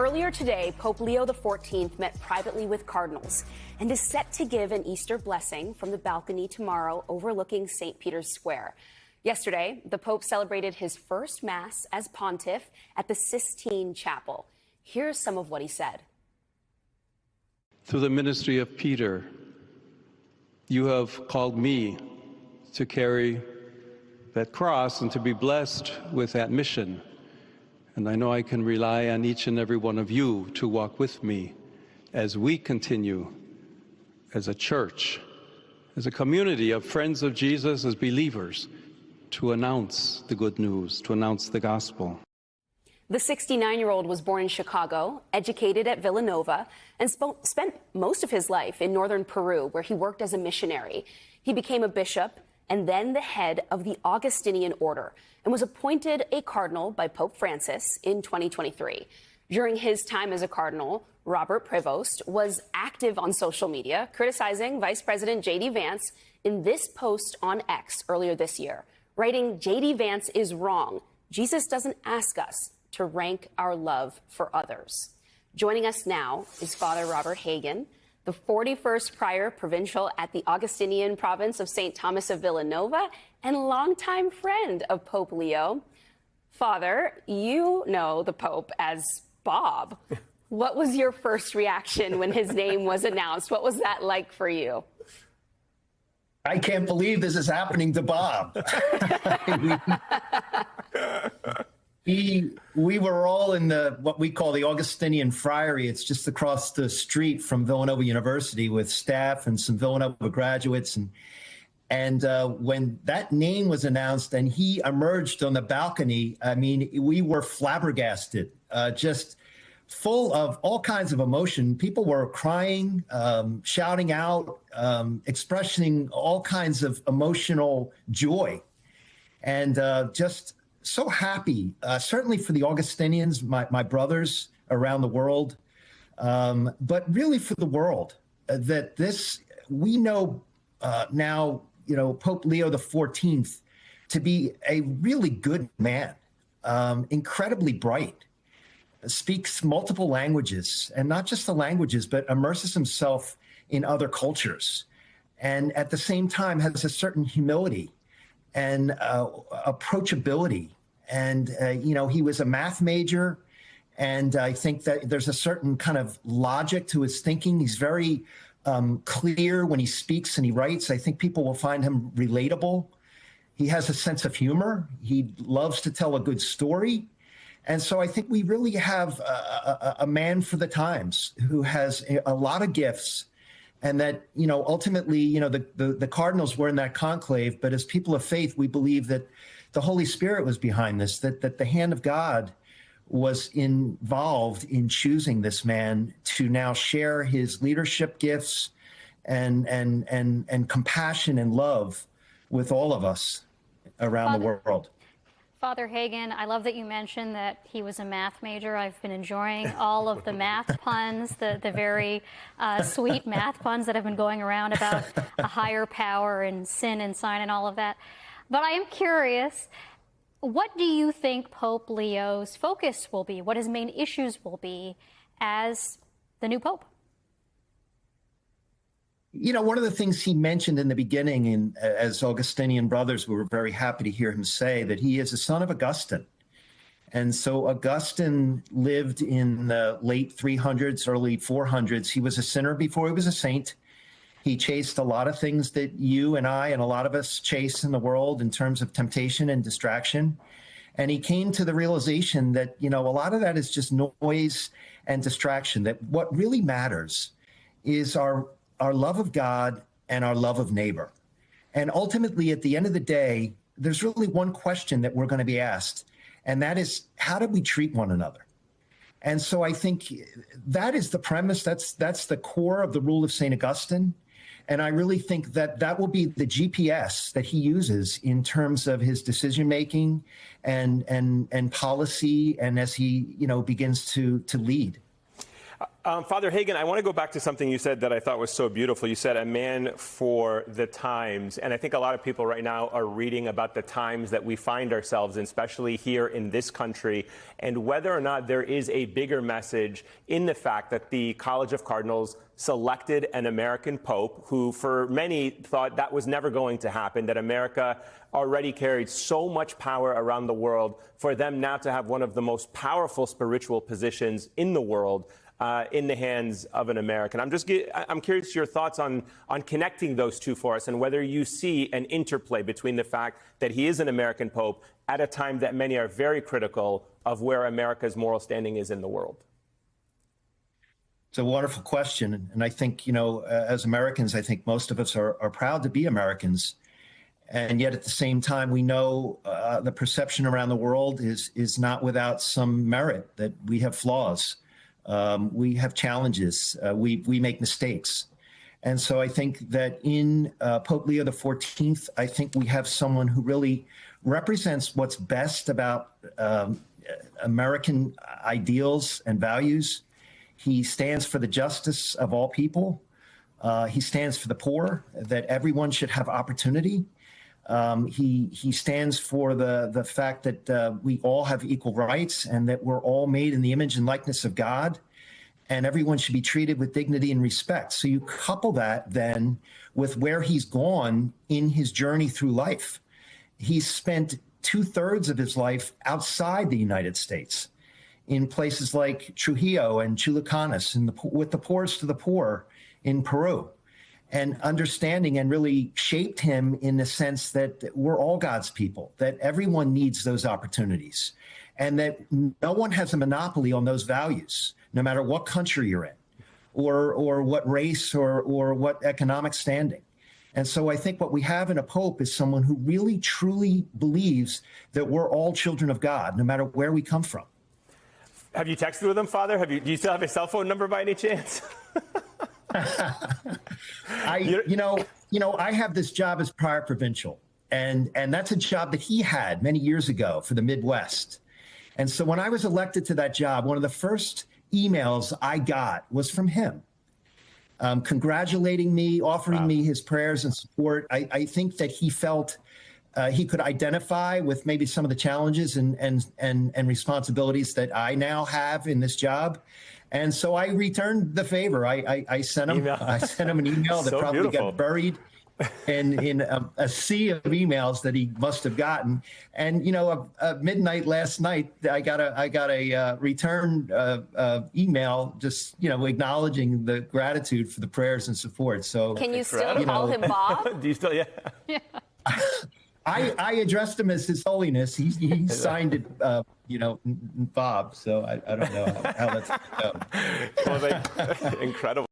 Earlier today, Pope Leo XIV met privately with cardinals and is set to give an Easter blessing from the balcony tomorrow overlooking St. Peter's Square. Yesterday, the Pope celebrated his first Mass as pontiff at the Sistine Chapel. Here's some of what he said. Through the ministry of Peter, you have called me to carry that cross and to be blessed with that mission. And I know I can rely on each and every one of you to walk with me as we continue as a church, as a community of friends of Jesus, as believers, to announce the good news, to announce the gospel. The 69-year-old was born in Chicago, educated at Villanova, and spent most of his life in northern Peru, where he worked as a missionary. He became a bishop and then the head of the Augustinian order, and was appointed a cardinal by Pope Francis in 2023. During his time as a cardinal, Robert Prevost was active on social media, criticizing Vice President J.D. Vance in this post on X earlier this year, writing, "J.D. Vance is wrong. Jesus doesn't ask us to rank our love for others." Joining us now is Father Robert Hagen, the 41st prior provincial at the Augustinian province of St. Thomas of Villanova and longtime friend of Pope Leo. Father, you know the Pope as Bob. What was your first reaction when his name was announced? What was that like for you? I can't believe this is happening to Bob. We were all in what we call the Augustinian Friary. It's just across the street from Villanova University with staff and some Villanova graduates. And when that name was announced and he emerged on the balcony, I mean, we were flabbergasted, just full of all kinds of emotion. People were crying, shouting out, expressing all kinds of emotional joy, and just so happy, certainly for the Augustinians, my brothers around the world, but really for the world, that we know now, Pope Leo XIV to be a really good man, incredibly bright, speaks multiple languages, and not just the languages, but immerses himself in other cultures, and at the same time has a certain humility and approachability. And, he was a math major, and I think that there's a certain kind of logic to his thinking. He's very clear when he speaks and he writes. I think people will find him relatable. He has a sense of humor. He loves to tell a good story. And so I think we really have a man for the times who has a lot of gifts. And that, ultimately, the cardinals were in that conclave, but as people of faith, we believe that the Holy Spirit was behind this, that the hand of God was involved in choosing this man to now share his leadership gifts and compassion and love with all of us around the world. Father Hagen, I love that you mentioned that he was a math major. I've been enjoying all of the math puns, the very sweet math puns that have been going around about a higher power and sin and sign and all of that. But I am curious, what do you think Pope Leo's focus will be? What his main issues will be as the new Pope? One of the things he mentioned in the beginning, and as Augustinian brothers, we were very happy to hear him say that he is a son of Augustine. And so Augustine lived in the late 300s, early 400s. He was a sinner before he was a saint. He chased a lot of things that you and I and a lot of us chase in the world in terms of temptation and distraction. And he came to the realization that, a lot of that is just noise and distraction, that what really matters is our love of God and our love of neighbor. And ultimately, at the end of the day, there's really one question that we're going to be asked, and that is, how do we treat one another? And so I think that is the premise. That's the core of the rule of St. Augustine. And I really think that that will be the GPS that he uses in terms of his decision-making and policy, and as he, begins to lead. Father Hagen, I want to go back to something you said that I thought was so beautiful. You said a man for the times. And I think a lot of people right now are reading about the times that we find ourselves in, especially here in this country, and whether or not there is a bigger message in the fact that the College of Cardinals selected an American pope who, for many, thought that was never going to happen, that America already carried so much power around the world, for them now to have one of the most powerful spiritual positions in the world in the hands of an American. I'm curious your thoughts on connecting those two for us, and whether you see an interplay between the fact that he is an American pope at a time that many are very critical of where America's moral standing is in the world. It's a wonderful question. And I think, as Americans, I think most of us are proud to be Americans. And yet at the same time, we know the perception around the world is not without some merit, that we have flaws. We have challenges. We make mistakes. And so I think that in Pope Leo XIV, I think we have someone who really represents what's best about American ideals and values. He stands for the justice of all people. He stands for the poor, that everyone should have opportunity. He stands for the fact that we all have equal rights and that we're all made in the image and likeness of God, and everyone should be treated with dignity and respect. So you couple that then with where he's gone in his journey through life. He's spent 2/3 of his life outside the United States, in places like Trujillo and Chulucanas, with the poorest of the poor in Peru, and understanding and really shaped him in the sense that we're all God's people, that everyone needs those opportunities, and that no one has a monopoly on those values, no matter what country you're in, or what race or what economic standing. And so I think what we have in a pope is someone who really, truly believes that we're all children of God, no matter where we come from. Have you texted with him, Father? Do you still have his cell phone number by any chance? I have this job as prior provincial, and that's a job that he had many years ago for the Midwest. And so when I was elected to that job, one of the first emails I got was from him, congratulating me, offering me his prayers and support. I think that he felt he could identify with maybe some of the challenges and responsibilities that I now have in this job. And so I returned the favor. I sent him an email that probably got buried in a sea of emails that he must have gotten. And midnight last night, I got a return email, just acknowledging the gratitude for the prayers and support. So can you still call him Bob? Do you still? Yeah. I addressed him as His Holiness. He signed it, Bob. So I don't know how that's going to go. Well, incredible.